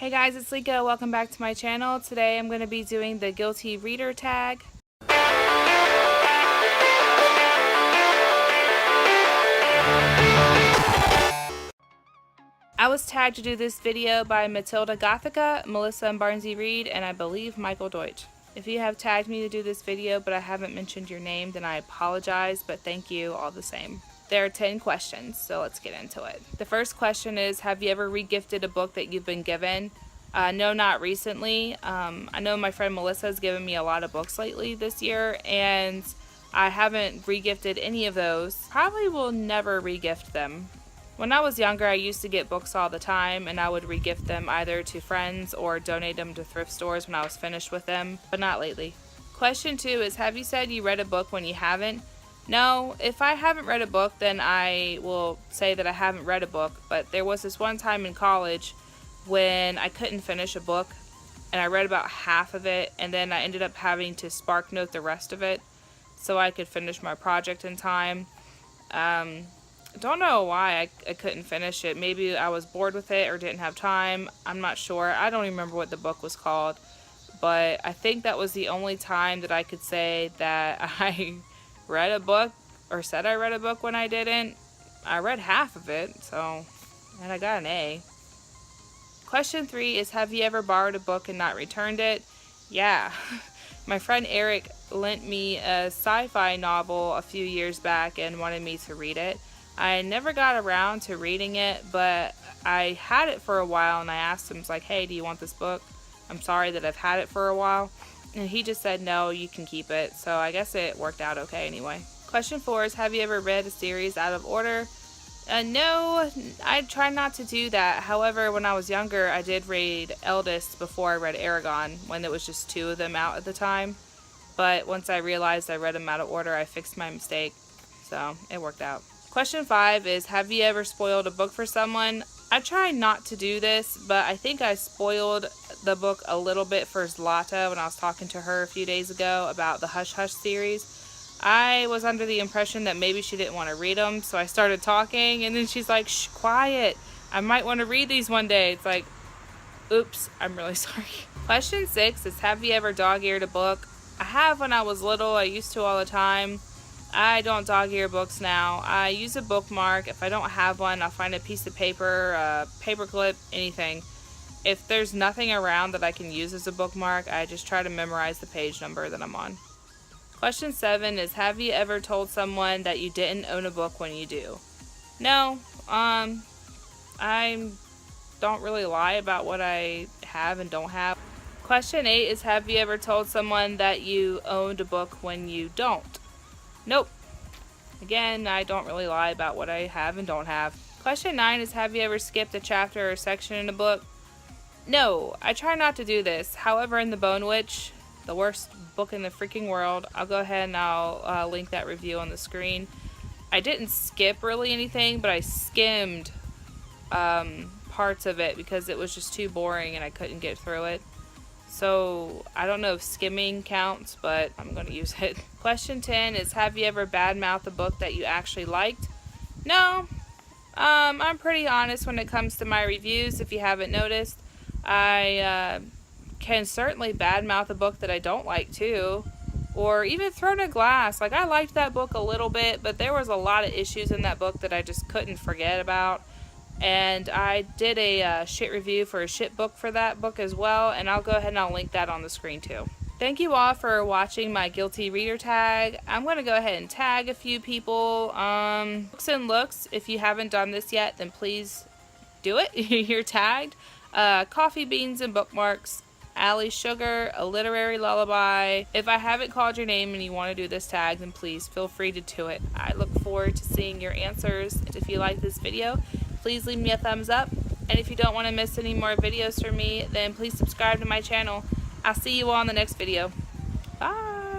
Hey guys, it's Lika. Welcome back to my channel. Today I'm going to be doing the guilty reader tag. I was tagged to do this video by Matilda Gothica, Melissa and Barnsey Reed, and I believe Michael Deutsch. If you have tagged me to do this video but I haven't mentioned your name, then I apologize, but thank you all the same. There are 10 questions, so let's get into it. The first question is, have you ever regifted a book that you've been given? No, not recently. I know my friend Melissa has given me a lot of books lately this year, and I haven't regifted any of those. Probably will never regift them. When I was younger, I used to get books all the time, and I would regift them either to friends or donate them to thrift stores when I was finished with them, but not lately. Question 2 is, have you said you read a book when you haven't? No, if I haven't read a book, then I will say that I haven't read a book, but there was this one time in college when I couldn't finish a book, and I read about half of it, and then I ended up having to spark note the rest of it so I could finish my project in time. Don't know why I couldn't finish it. Maybe I was bored with it or didn't have time. I'm not sure. I don't even remember what the book was called, but I think that was the only time that I could say that I read a book or said I read a book when I didn't. I read half of it, and I got an A. Question 3 is, have you ever borrowed a book and not returned it? Yeah. My friend Eric lent me a sci-fi novel a few years back and wanted me to read it. I never got around to reading it, but I had it for a while, and I asked him, I was like, hey, do you want this book? I'm sorry that I've had it for a while. And he just said, no, you can keep it. So I guess it worked out okay anyway. Question 4 is, have you ever read a series out of order? No, I try not to do that. However, when I was younger, I did read Eldest before I read Aragon, when there was just 2 of them out at the time. But once I realized I read them out of order, I fixed my mistake. So it worked out. Question 5 is, have you ever spoiled a book for someone? I try not to do this, but I think I spoiled the book a little bit for Zlata when I was talking to her a few days ago about the Hush Hush series. I was under the impression that maybe she didn't want to read them, so I started talking, and then she's like, shh, quiet. I might want to read these one day. It's like, oops, I'm really sorry. Question 6 is, have you ever dog-eared a book? I have when I was little. I used to all the time. I don't dog-ear books now. I use a bookmark. If I don't have one, I'll find a piece of paper, a paper clip, anything. If there's nothing around that I can use as a bookmark, I just try to memorize the page number that I'm on. Question 7 is, have you ever told someone that you didn't own a book when you do? No, I don't really lie about what I have and don't have. Question 8 is, have you ever told someone that you owned a book when you don't? Nope. Again, I don't really lie about what I have and don't have. Question 9 is, have you ever skipped a chapter or section in a book? No, I try not to do this. However, in The Bone Witch, the worst book in the freaking world, I'll go ahead and I'll link that review on the screen. I didn't skip really anything, but I skimmed parts of it because it was just too boring and I couldn't get through it. So I don't know if skimming counts, but I'm going to use it. Question 10 is, have you ever badmouthed a book that you actually liked? No. I'm pretty honest when it comes to my reviews, if you haven't noticed. I can certainly badmouth a book that I don't like too, or even Thrown in Glass. Like, I liked that book a little bit, but there was a lot of issues in that book that I just couldn't forget about. And I did a shit review for a shit book for that book as well, and I'll go ahead and I'll link that on the screen too. Thank you all for watching my guilty reader tag. I'm going to go ahead and tag a few people. Books and Looks, if you haven't done this yet, then please do it. You're tagged. Coffee Beans and Bookmarks, Allie Sugar, A Literary Lullaby. If I haven't called your name and you want to do this tag, then please feel free to do it. I look forward to seeing your answers. If you like this video, please leave me a thumbs up. And if you don't want to miss any more videos from me, then please subscribe to my channel. I'll see you all in the next video. Bye!